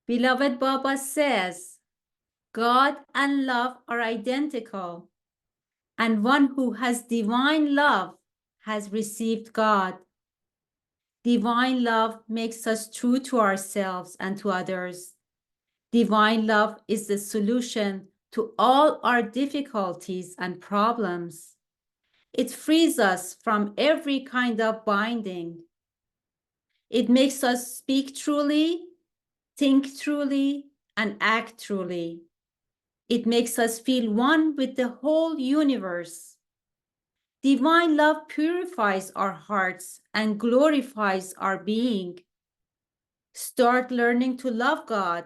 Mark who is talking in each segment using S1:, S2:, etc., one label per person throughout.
S1: Beloved Baba says, God and love are identical, and one who has divine love has received God. Divine love makes us true to ourselves and to others. Divine love is the solution to all our difficulties and problems. It frees us from every kind of binding. It makes us speak truly, think truly, and act truly. It makes us feel one with the whole universe. Divine love purifies our hearts and glorifies our being. Start learning to love God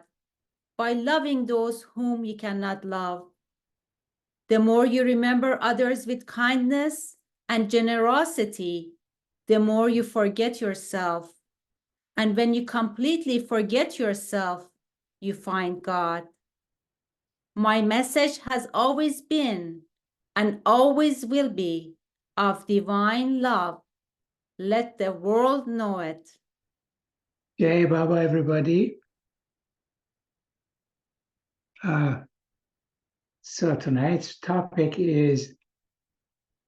S1: by loving those whom you cannot love. The more you remember others with kindness and generosity, the more you forget yourself. And when you completely forget yourself, you find God. My message has always been and always will be of divine love. Let the world know it.
S2: Jai Baba, everybody. So tonight's topic is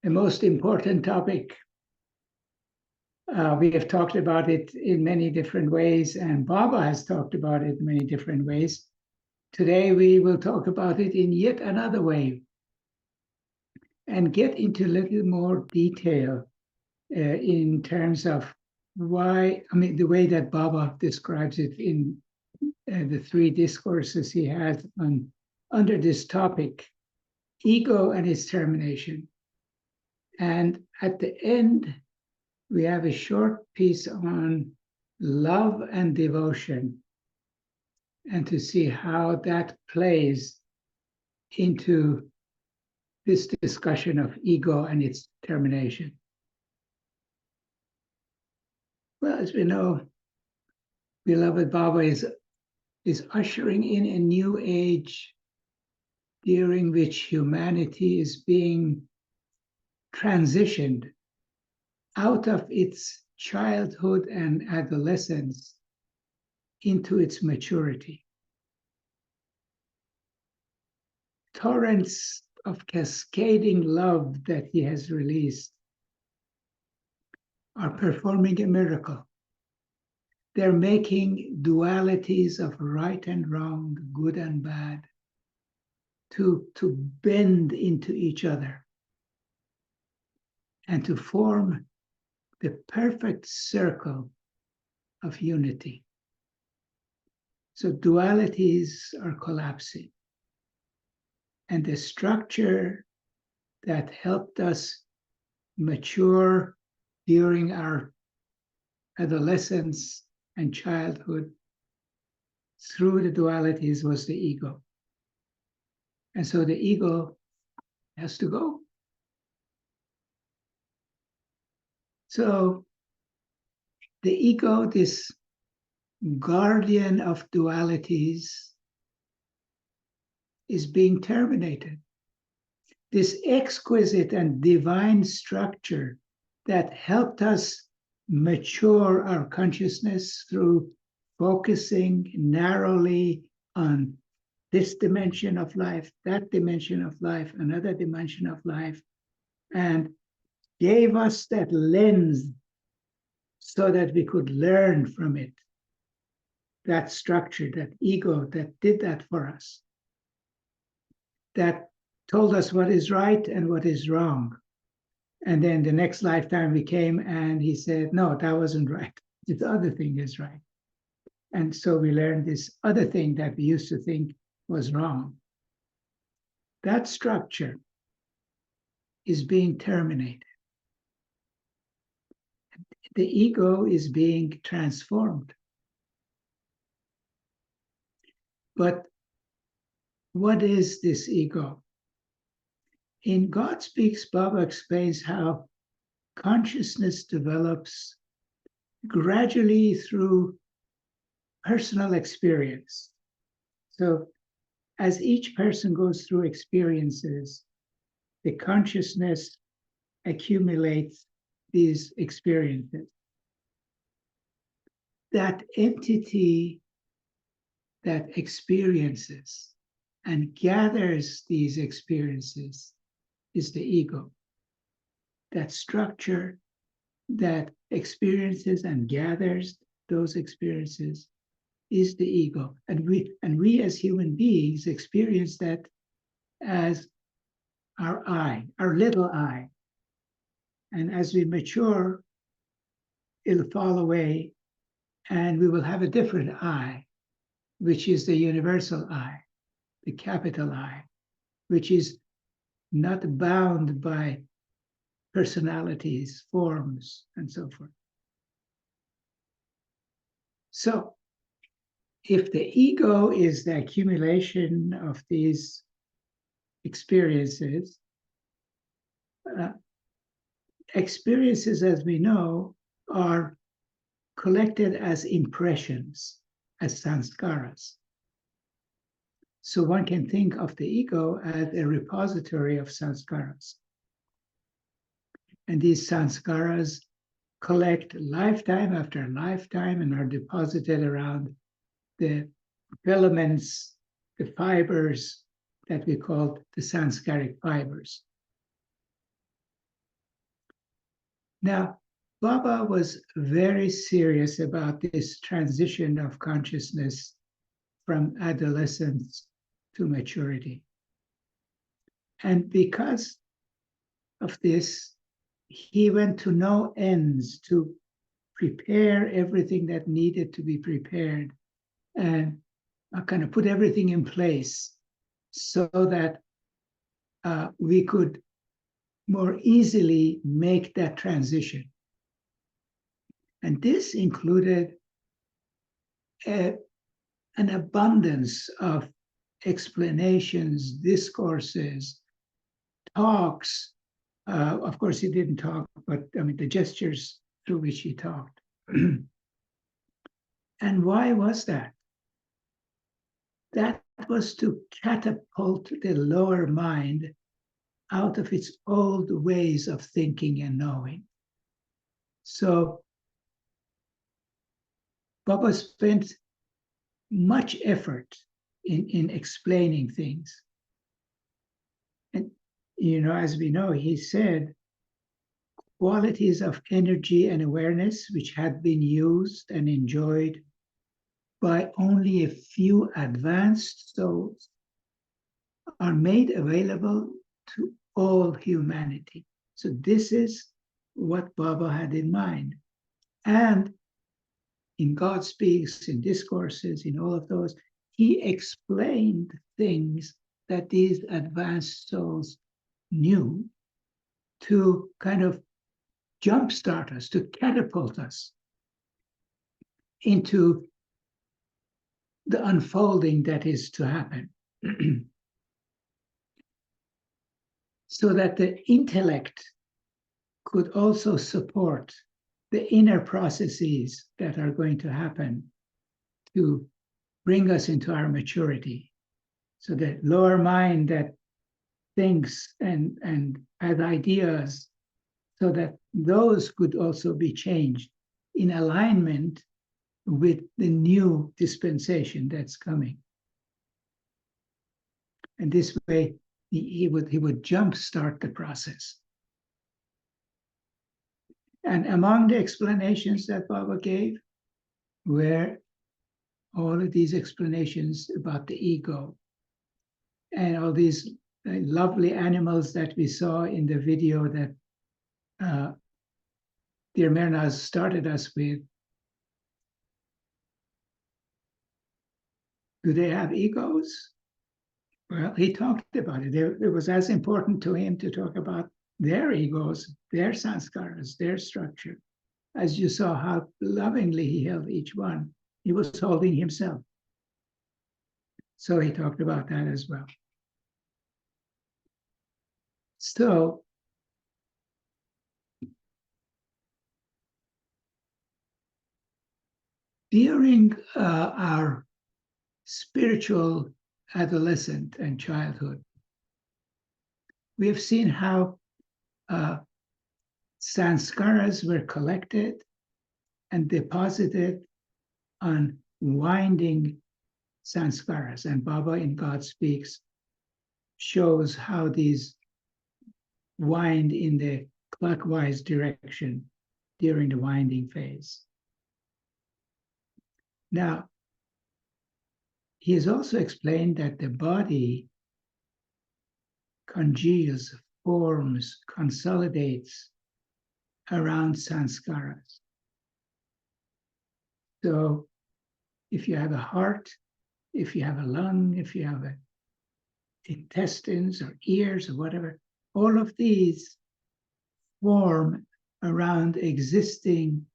S2: the most important topic. We have talked about it in many different ways, and Baba has talked about it in many different ways. Today, we will talk about it in yet another way and get into a little more detail in terms of why, the way that Baba describes it in the three discourses he has under this topic, ego and its termination. And at the end, we have a short piece on love and devotion, and to see how that plays into this discussion of ego and its termination. Well, as we know, beloved Baba is ushering in a new age during which humanity is being transitioned out of its childhood and adolescence into its maturity. Torrents of cascading love that he has released are performing a miracle. They're making dualities of right and wrong, good and bad, to bend into each other and to form the perfect circle of unity. So dualities are collapsing. And the structure that helped us mature during our adolescence and childhood through the dualities was the ego. And so the ego has to go. So the ego, this guardian of dualities, is being terminated. This exquisite and divine structure that helped us mature our consciousness through focusing narrowly on this dimension of life, that dimension of life, another dimension of life, and gave us that lens so that we could learn from it. That structure, that ego that did that for us, that told us what is right and what is wrong. And then the next lifetime we came and he said, no, that wasn't right. This other thing is right. And so we learned this other thing that we used to think was wrong. That structure is being terminated. The ego is being transformed. But what is this ego? In God Speaks, Baba explains how consciousness develops gradually through personal experience. So as each person goes through experiences, the consciousness accumulates these experiences. That entity that experiences and gathers these experiences is the ego. That structure that experiences and gathers those experiences is the ego. And we as human beings experience that as our I, our little I. And as we mature, it'll fall away and we will have a different I, which is the universal I, the capital I, which is not bound by personalities, forms, and so forth. So if the ego is the accumulation of these experiences, experiences, as we know, are collected as impressions, as sanskaras. So one can think of the ego as a repository of sanskaras. And these sanskaras collect lifetime after lifetime and are deposited around the filaments, the fibers that we call the sanskaric fibers. Now, Baba was very serious about this transition of consciousness from adolescence to maturity. And because of this, he went to no ends to prepare everything that needed to be prepared and kind of put everything in place so that we could more easily make that transition. And this included an abundance of explanations, discourses, talks. Of course, he didn't talk, but I mean, the gestures through which he talked. And why was that? That was to catapult the lower mind out of its old ways of thinking and knowing. So Baba spent much effort in explaining things. And, as we know, he said, qualities of energy and awareness which had been used and enjoyed by only a few advanced souls are made available to all humanity. So this is what Baba had in mind. And in God Speaks, in discourses, in all of those, he explained things that these advanced souls knew to kind of jumpstart us, to catapult us into the unfolding that is to happen. So that the intellect could also support the inner processes that are going to happen to bring us into our maturity. So the lower mind that thinks and has ideas, so that those could also be changed in alignment with the new dispensation that's coming. And this way, he would jumpstart the process. And among the explanations that Baba gave were all of these explanations about the ego and all these lovely animals that we saw in the video that Dear Mernaz started us with. Do they have egos? Well, he talked about it. It was as important to him to talk about their egos, their sanskaras, their structure. As you saw how lovingly he held each one, he was holding himself. So he talked about that as well. So during our spiritual adolescent and childhood, we have seen how sanskaras were collected and deposited on winding sanskaras. And Baba in God Speaks shows how these wind in the clockwise direction during the winding phase. Now, he has also explained that the body congeals, forms, consolidates around sanskaras. So if you have a heart, if you have a lung, if you have intestines or ears or whatever, all of these form around existing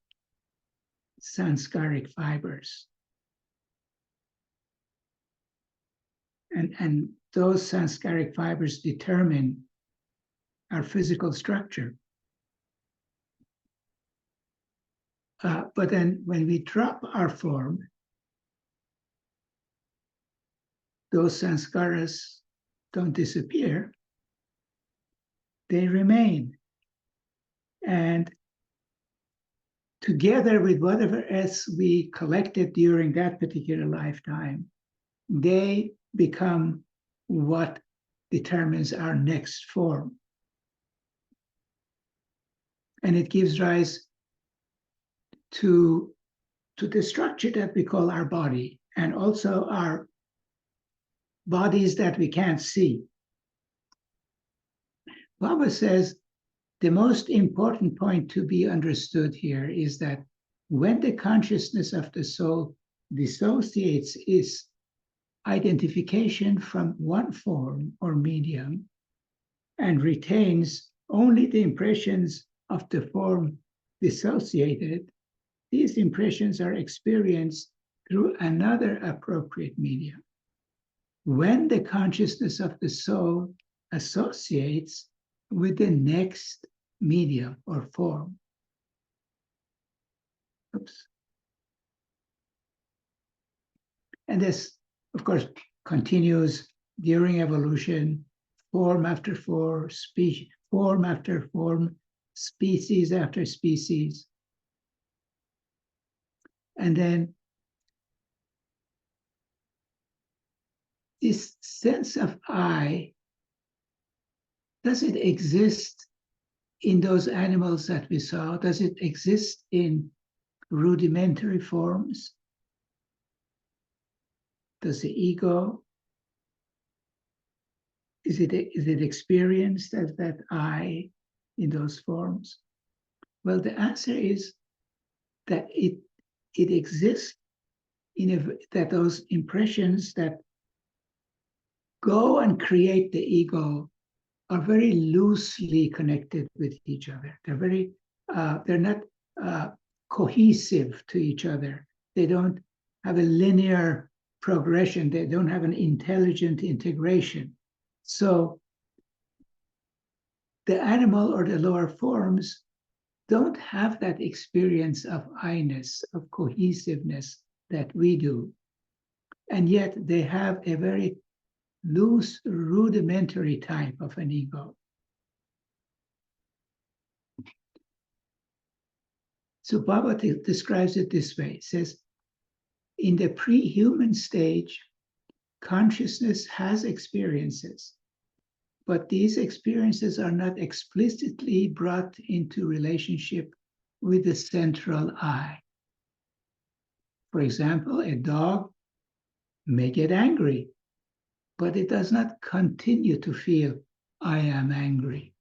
S2: sanskaric fibers. And those sanskaric fibers determine our physical structure. But then when we drop our form, those sanskaras don't disappear, they remain. And together with whatever else we collected during that particular lifetime, they become what determines our next form. And it gives rise to the structure that we call our body, and also our bodies that we can't see. Baba says the most important point to be understood here is that when the consciousness of the soul dissociates its identification from one form or medium and retains only the impressions of the form dissociated, these impressions are experienced through another appropriate medium. When the consciousness of the soul associates with the next medium or form. Oops. And this, of course, continues during evolution, form after form, form after form, species after species. And then this sense of I, does it exist in those animals that we saw? Does it exist in rudimentary forms? Does the ego, is it experienced as that I in those forms? Well, the answer is that it exists that those impressions that go and create the ego are very loosely connected with each other. They're not cohesive to each other. They don't have a linear progression. They don't have an intelligent integration. So the animal or the lower forms don't have that experience of I-ness, of cohesiveness that we do. And yet they have a very loose, rudimentary type of an ego. So Baba describes it this way. He says, in the pre-human stage, consciousness has experiences, but these experiences are not explicitly brought into relationship with the central I. For example, a dog may get angry, but it does not continue to feel, I am angry.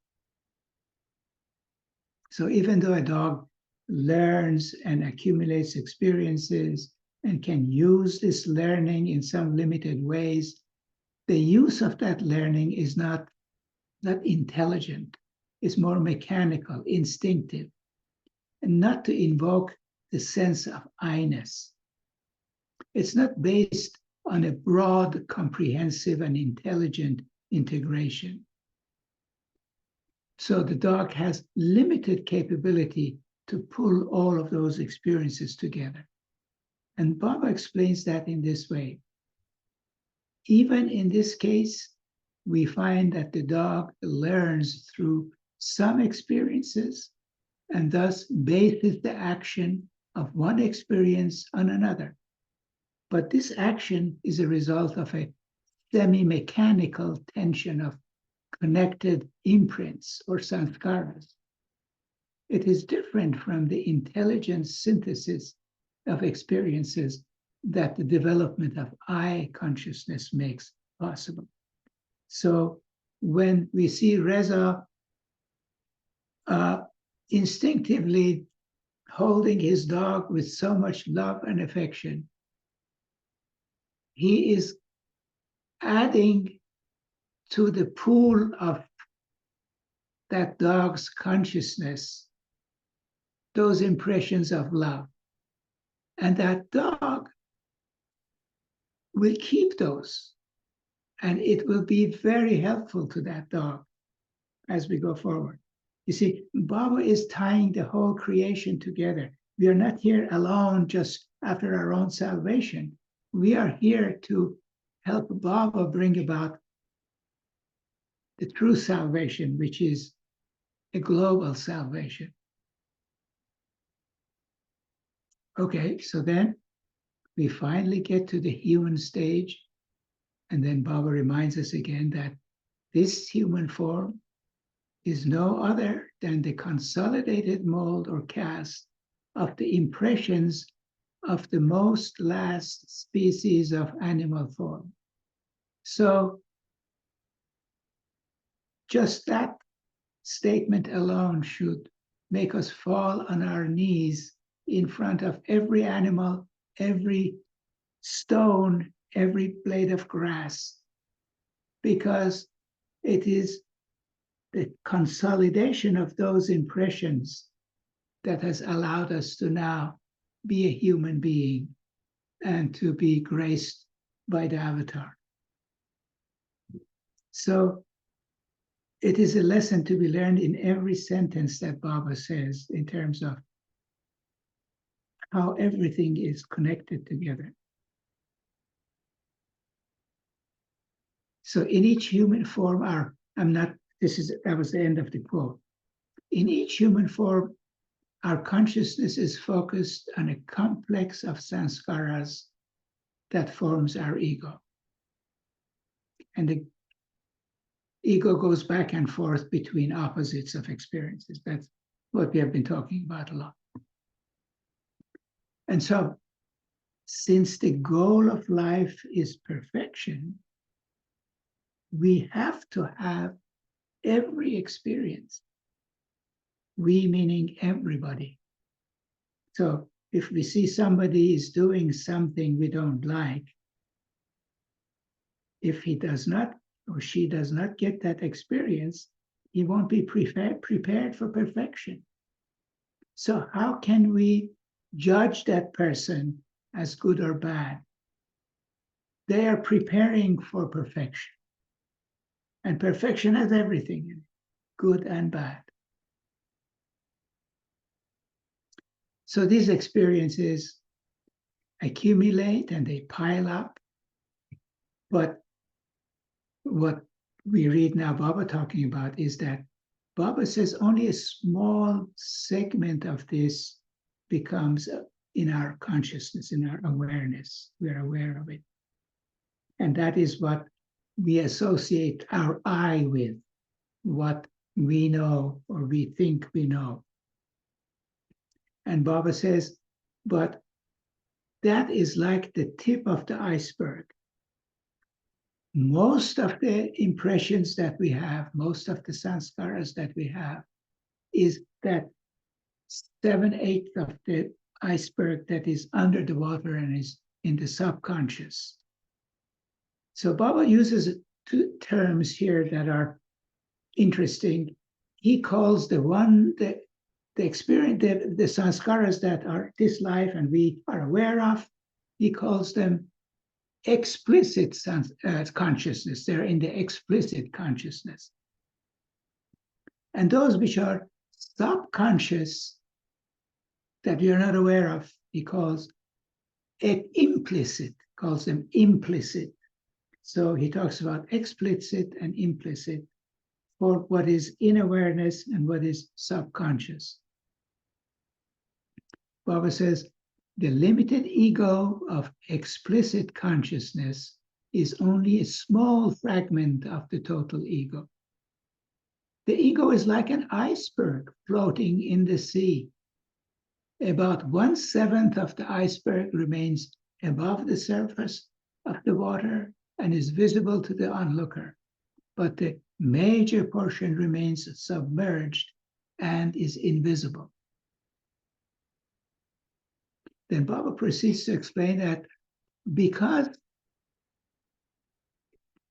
S2: So even though a dog learns and accumulates experiences and can use this learning in some limited ways, the use of that learning is not intelligent. It's more mechanical, instinctive, and not to invoke the sense of I-ness. It's not based on a broad, comprehensive, and intelligent integration. So the dog has limited capability to pull all of those experiences together. And Baba explains that in this way. Even in this case, we find that the dog learns through some experiences and thus bases the action of one experience on another. But this action is a result of a semi-mechanical tension of connected imprints or sanskaras. It is different from the intelligent synthesis of experiences that the development of I consciousness makes possible. So when we see Reza instinctively holding his dog with so much love and affection, he is adding to the pool of that dog's consciousness those impressions of love. And that dog will keep those. And it will be very helpful to that dog as we go forward. You see, Baba is tying the whole creation together. We are not here alone just after our own salvation. We are here to help Baba bring about the true salvation, which is a global salvation. Okay, so then we finally get to the human stage. And then Baba reminds us again that this human form is no other than the consolidated mold or cast of the impressions of the most last species of animal form. So just that statement alone should make us fall on our knees in front of every animal, every stone, every blade of grass, because it is the consolidation of those impressions that has allowed us to now be a human being and to be graced by the avatar. So it is a lesson to be learned in every sentence that Baba says in terms of how everything is connected together. So in each human form, that was the end of the quote. In each human form, our consciousness is focused on a complex of sanskaras that forms our ego. And the ego goes back and forth between opposites of experiences. That's what we have been talking about a lot. And so, since the goal of life is perfection, we have to have every experience. We meaning everybody. So if we see somebody is doing something we don't like, if he does not or she does not get that experience, he won't be prepared for perfection. So how can we judge that person as good or bad? They are preparing for perfection. And perfection has everything in it, good and bad. So these experiences accumulate and they pile up. But what we read now Baba talking about is that Baba says only a small segment of this becomes in our consciousness, in our awareness. We are aware of it. And that is what we associate our I with, what we know or we think we know. And Baba says, but that is like the tip of the iceberg. Most of the impressions that we have, most of the sanskaras that we have, is that 7/8 of the iceberg that is under the water and is in the subconscious. So Baba uses two terms here that are interesting. He calls the experience, the sanskaras that are this life and we are aware of, he calls them explicit consciousness. They're in the explicit consciousness. And those which are subconscious that you're not aware of, he calls implicit, calls them implicit. So he talks about explicit and implicit for what is in awareness and what is subconscious. Baba says, The limited ego of explicit consciousness is only a small fragment of the total ego. The ego is like an iceberg floating in the sea. About 1/7 of the iceberg remains above the surface of the water and is visible to the onlooker, but the major portion remains submerged and is invisible. Then Baba proceeds to explain that because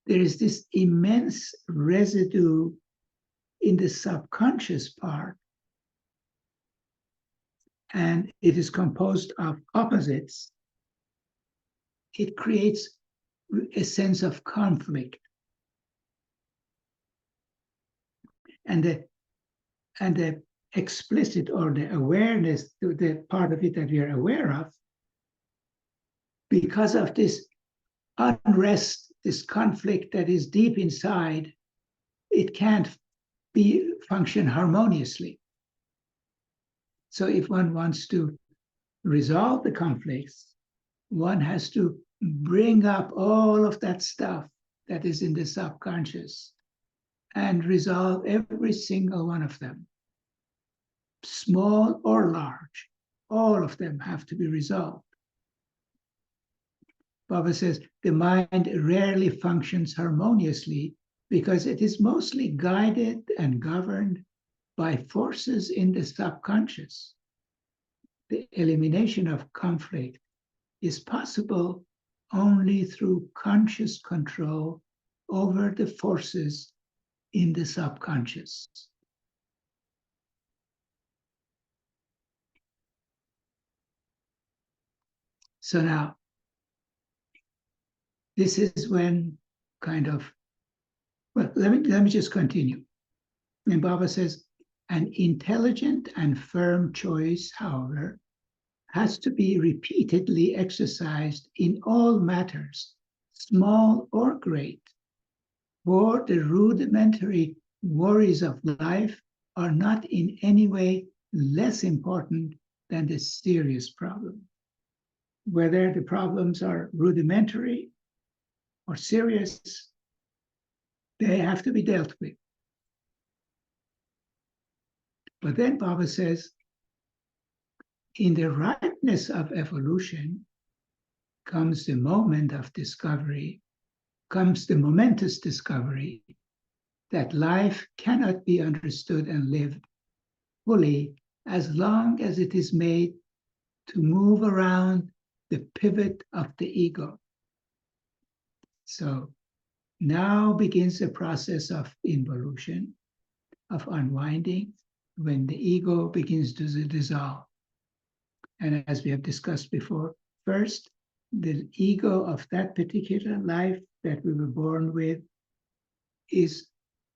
S2: there is this immense residue in the subconscious part, and it is composed of opposites, it creates a sense of conflict. And the explicit, or the awareness, the part of it that we are aware of, because of this unrest, this conflict that is deep inside, it can't function harmoniously. So if one wants to resolve the conflicts, one has to bring up all of that stuff that is in the subconscious and resolve every single one of them, small or large. All of them have to be resolved. Baba says the mind rarely functions harmoniously because it is mostly guided and governed by forces in the subconscious. The elimination of conflict is possible only through conscious control over the forces in the subconscious. So now, this is when well, let me just continue. And Baba says, an intelligent and firm choice, however, has to be repeatedly exercised in all matters, small or great, for the rudimentary worries of life are not in any way less important than the serious problem. Whether the problems are rudimentary or serious, they have to be dealt with. But then Baba says, in the ripeness of evolution comes the moment of discovery, comes the momentous discovery that life cannot be understood and lived fully as long as it is made to move around the pivot of the ego. So now begins the process of involution, of unwinding, when the ego begins to dissolve. And as we have discussed before, first, the ego of that particular life that we were born with is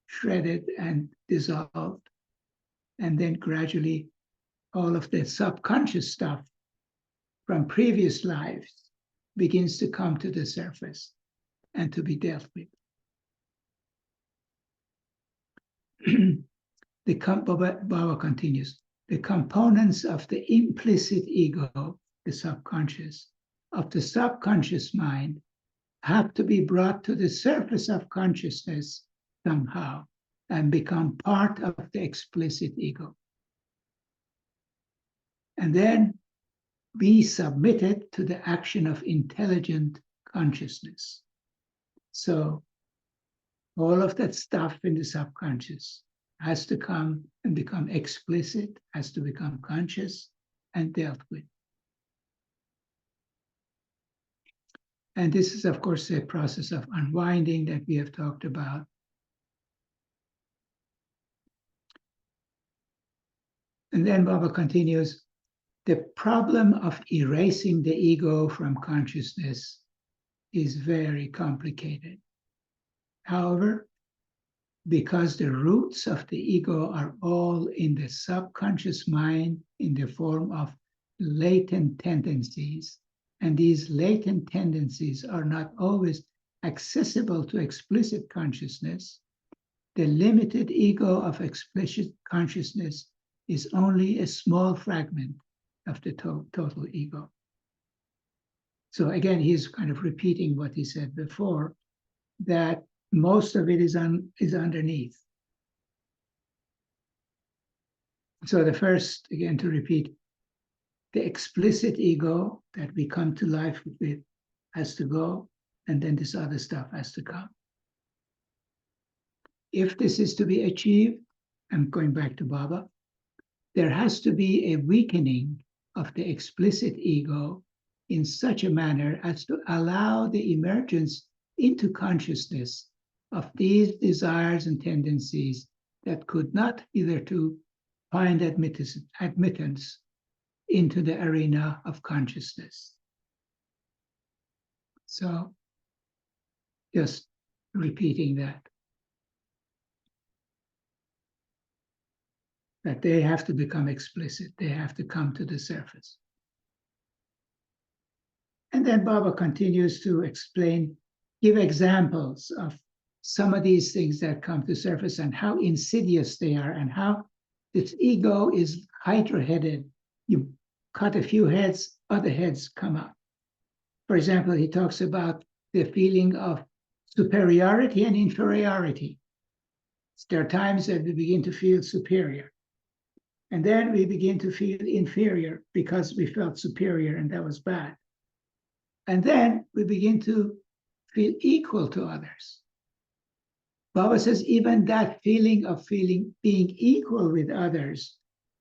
S2: shredded and dissolved. And then gradually, all of the subconscious stuff from previous lives begins to come to the surface and to be dealt with. Baba continues, the components of the implicit ego, the subconscious, of the subconscious mind have to be brought to the surface of consciousness somehow and become part of the explicit ego. And then be submitted to the action of intelligent consciousness. So all of that stuff in the subconscious has to come and become explicit, has to become conscious and dealt with. And this is, of course, a process of unwinding that we have talked about. And then Baba continues, the problem of erasing the ego from consciousness is very complicated. However, because the roots of the ego are all in the subconscious mind in the form of latent tendencies, and these latent tendencies are not always accessible to explicit consciousness, the limited ego of explicit consciousness is only a small fragment of the total ego. So again, he's kind of repeating what he said before, that most of it is underneath. So the first, again, to repeat, the explicit ego that we come to life with has to go, and then this other stuff has to come. If this is to be achieved, I'm going back to Baba, there has to be a weakening of the explicit ego in such a manner as to allow the emergence into consciousness of these desires and tendencies that could not hitherto find admittance into the arena of consciousness. So just repeating that they have to become explicit. They have to come to the surface. And then Baba continues to explain, give examples of some of these things that come to surface and how insidious they are and how this ego is hydra-headed. You cut a few heads, other heads come out. For example, he talks about the feeling of superiority and inferiority. There are times that we begin to feel superior. And then we begin to feel inferior because we felt superior and that was bad. And then we begin to feel equal to others. Baba says even that feeling of being equal with others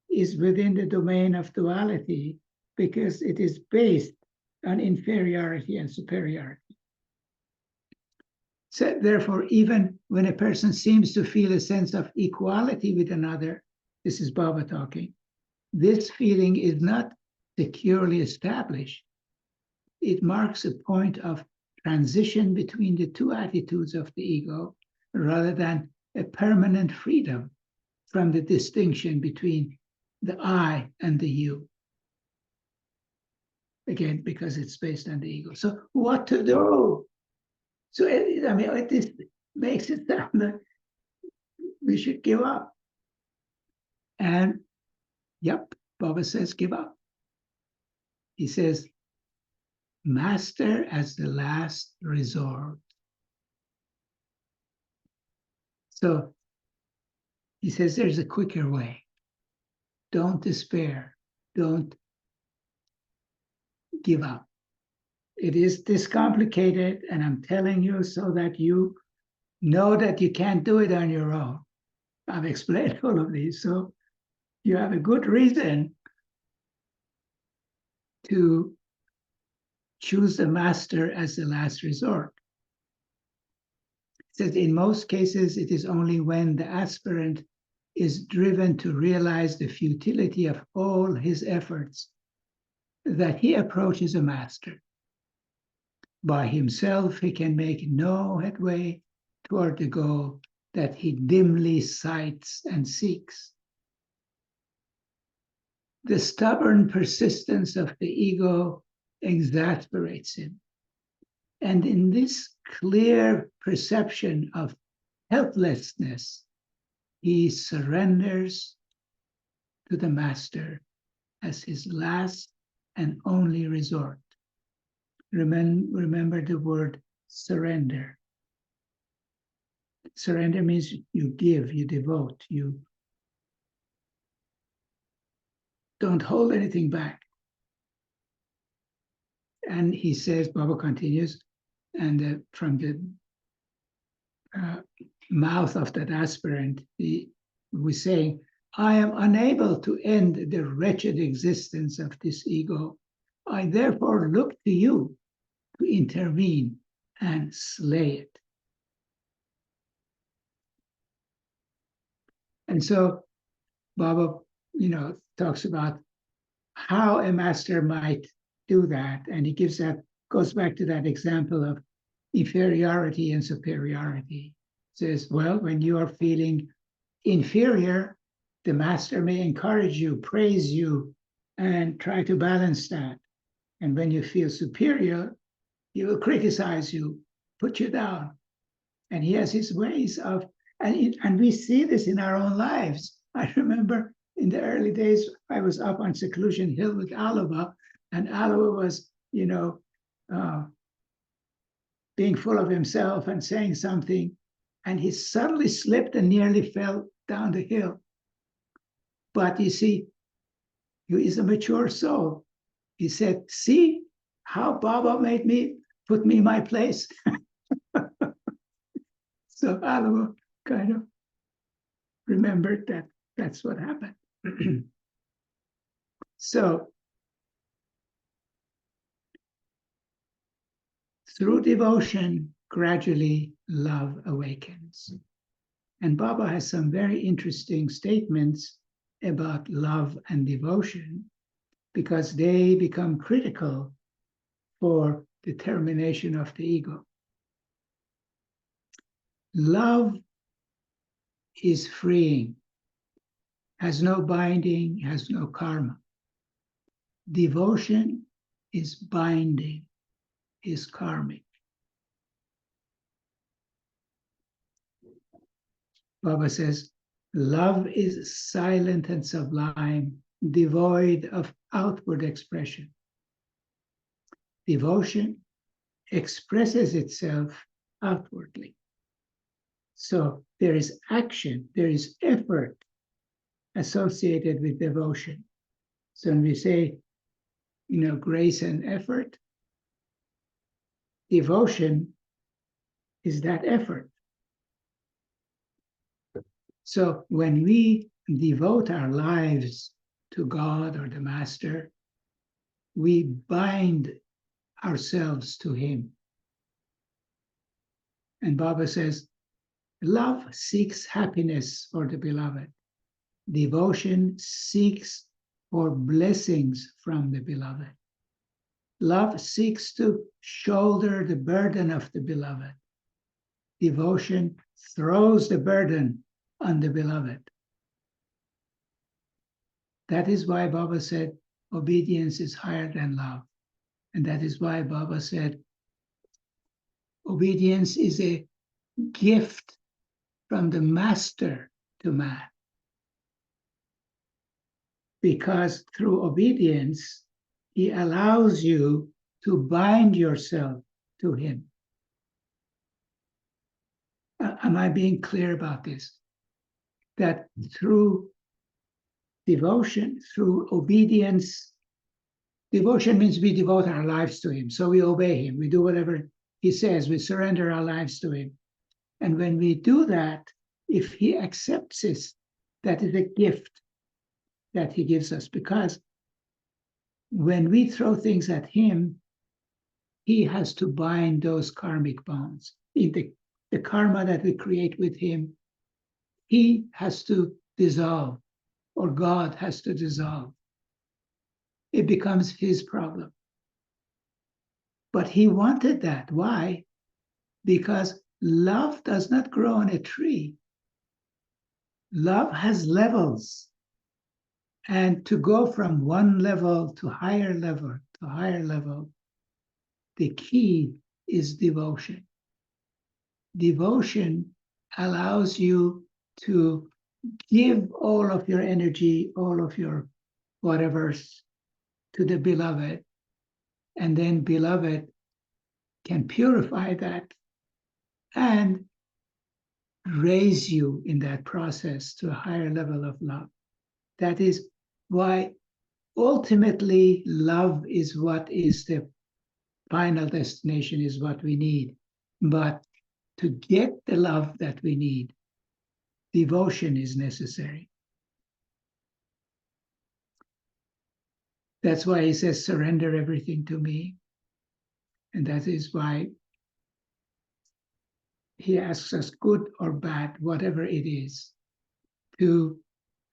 S2: is within the domain of duality because it is based on inferiority and superiority. So therefore, even when a person seems to feel a sense of equality with another, this is Baba talking, this feeling is not securely established. It marks a point of transition between the two attitudes of the ego rather than a permanent freedom from the distinction between the I and the you. Again, because it's based on the ego. So what to do? So, I mean, this makes it sound like we should give up. And, yep, Baba says give up. He says, master as the last resort. So he says there's a quicker way. Don't despair. Don't give up. It is this complicated, and I'm telling you so that you know that you can't do it on your own. I've explained all of these, so you have a good reason to choose the master as the last resort. It says in most cases, it is only when the aspirant is driven to realize the futility of all his efforts that he approaches a master. By himself, he can make no headway toward the goal that he dimly sights and seeks. The stubborn persistence of the ego exasperates him. And in this clear perception of helplessness, he surrenders to the master as his last and only resort. Remember the word surrender. Surrender means you give, you devote, you don't hold anything back. And he says, Baba continues, and from the mouth of that aspirant, he was saying, I am unable to end the wretched existence of this ego. I therefore look to you to intervene and slay it. And so Baba, talks about how a master might do that. And he goes back to that example of inferiority and superiority. Says, well, when you are feeling inferior, the master may encourage you, praise you, and try to balance that. And when you feel superior, he will criticize you, put you down. And he has his ways of, and we see this in our own lives. I remember in the early days, I was up on Seclusion Hill with Alava, and Alava was, being full of himself and saying something, and he suddenly slipped and nearly fell down the hill. But you see, he is a mature soul. He said, see how Baba made me, put me in my place. So Alamo kind of remembered that that's what happened. So through devotion, gradually love awakens. And Baba has some very interesting statements about love and devotion because they become critical for the termination of the ego. Love is freeing, has no binding, has no karma. Devotion is binding, is karmic. Baba says, love is silent and sublime, devoid of outward expression. Devotion expresses itself outwardly. So there is action, there is effort associated with devotion. So when we say, grace and effort, devotion is that effort. So when we devote our lives to God or the Master, we bind ourselves to Him. And Baba says, love seeks happiness for the beloved. Devotion seeks for blessings from the beloved. Love seeks to shoulder the burden of the beloved. Devotion throws the burden on the beloved. That is why Baba said obedience is higher than love. And that is why Baba said obedience is a gift from the Master to man. Because through obedience, He allows you to bind yourself to Him. Am I being clear about this? That through devotion, through obedience, devotion means we devote our lives to Him. So we obey Him. We do whatever He says. We surrender our lives to Him. And when we do that, if He accepts it, that is a gift that He gives us. Because when we throw things at Him, He has to bind those karmic bonds. In the karma that we create with Him, He has to dissolve, or God has to dissolve. It becomes His problem. But He wanted that. Why? Because love does not grow on a tree. Love has levels. And to go from one level to higher level, the key is devotion. Devotion allows you to give all of your energy, all of your whatevers to the beloved, and then beloved can purify that and raise you in that process to a higher level of love. That is why ultimately love is what is the final destination, is what we need. But to get the love that we need, devotion is necessary. That's why He says, surrender everything to me. And that is why He asks us, good or bad, whatever it is, to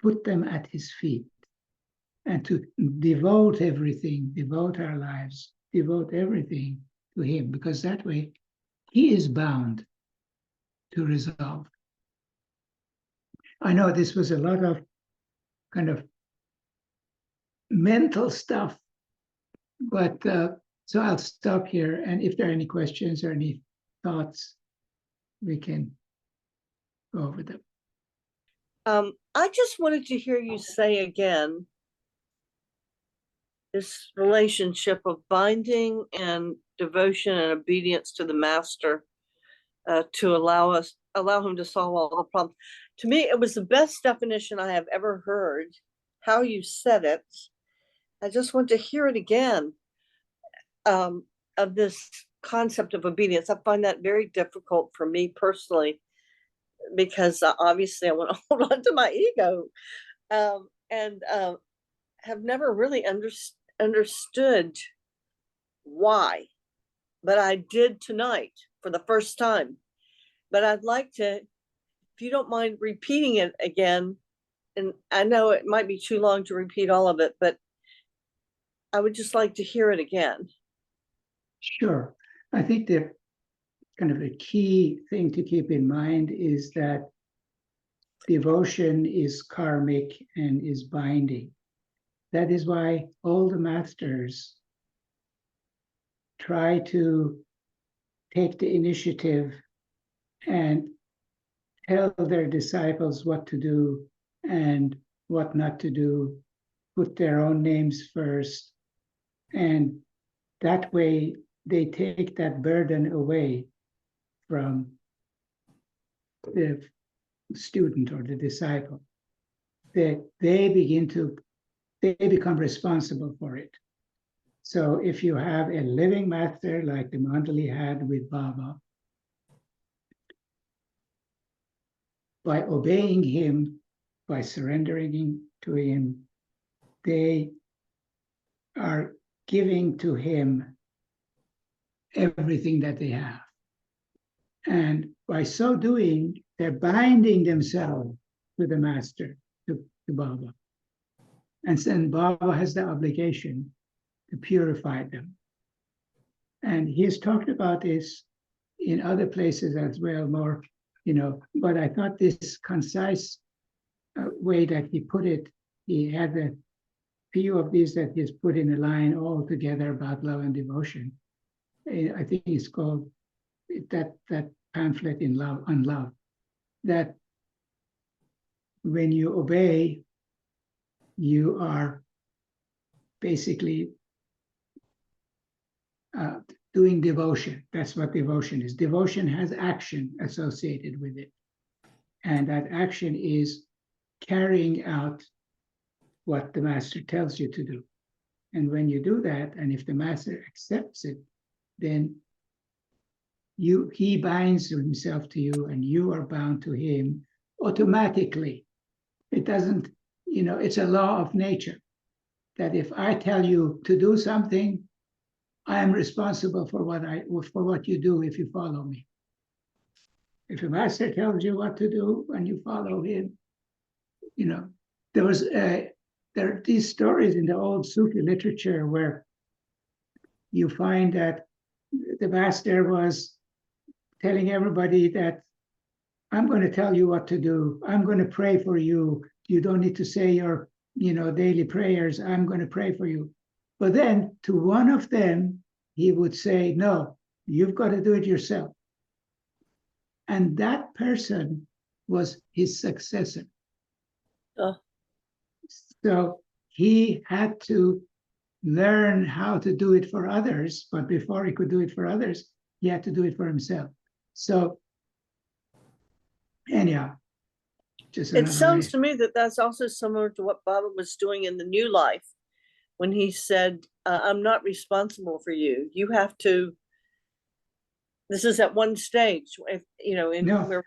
S2: put them at His feet and to devote everything, devote our lives, devote everything to Him, because that way He is bound to resolve. I know this was a lot of kind of mental stuff, but so I'll stop here. And if there are any questions or any thoughts, we can go over them.
S3: I just wanted to hear you say again this relationship of binding and devotion and obedience to the master, to allow him to solve all the problems. To me, it was the best definition I have ever heard. How you said it, I just want to hear it again, of this concept of obedience. I find that very difficult for me personally, because obviously I want to hold on to my ego, and have never really understood why. But I did tonight for the first time. But I'd like to, if you don't mind repeating it again, and I know it might be too long to repeat all of it, but I would just like to hear it again.
S2: Sure. I think that kind of a key thing to keep in mind is that devotion is karmic and is binding. That is why all the masters try to take the initiative and tell their disciples what to do and what not to do, put their own names first, and that way they take that burden away from the student or the disciple, that they become responsible for it. So if you have a living master like the Mandali had with Baba, by obeying him, by surrendering to him, they are giving to him everything that they have. And by so doing, they're binding themselves to the master, to Baba. And then Baba has the obligation to purify them. And he's talked about this in other places as well, more, but I thought this concise way that he put it, he had a few of these that he's put in a line all together about love and devotion. I think it's called that pamphlet on love, that when you obey, you are basically doing devotion. That's what devotion is. Devotion has action associated with it. And that action is carrying out what the master tells you to do. And when you do that, and if the master accepts it, then he binds himself to you and you are bound to him automatically. It doesn't, it's a law of nature that if I tell you to do something, I am responsible for what you do if you follow me. If a master tells you what to do and you follow him, there are these stories in the old Sufi literature where you find that the master was telling everybody that I'm going to tell you what to do. I'm going to pray for you. You don't need to say your, daily prayers. I'm going to pray for you. But then to one of them, he would say, no, you've got to do it yourself. And that person was his successor. So he had to learn how to do it for others, but before he could do it for others, he had to do it for himself. So anyhow, just
S3: it sounds to me that that's also similar to what Baba was doing in the New Life when he said, I'm not responsible for you. You have to, this is at one stage, we're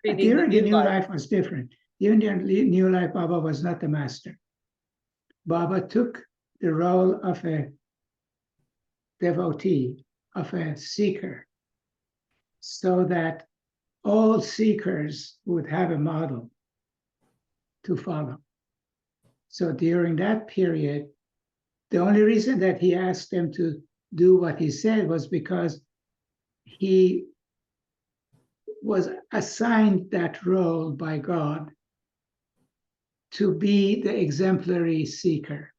S3: reading
S2: during
S3: the
S2: New Life was different. During the New Life, Baba was not the master. Baba took the role of a devotee, of a seeker, so that all seekers would have a model to follow. So during that period, the only reason that he asked them to do what he said was because he was assigned that role by God to be the exemplary seeker.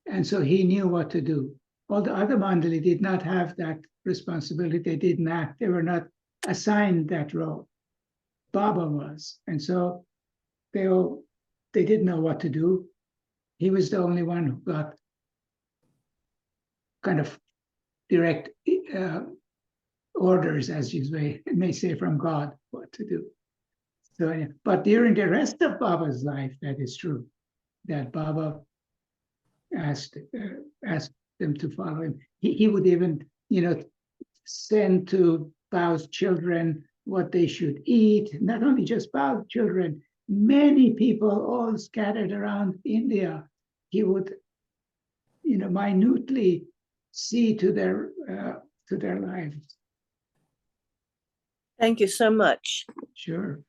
S2: And so he knew what to do. All the other Mandali did not have that responsibility. They were not assigned that role. Baba was. And so they didn't know what to do. He was the only one who got kind of direct orders, as you may say, from God what to do. So, but during the rest of Baba's life, that is true, that Baba asked them to follow him. He would even, send to Bao's children what they should eat. Not only just Bao's children, many people all scattered around India. He would, minutely see to their lives.
S3: Thank you so much.
S2: Sure.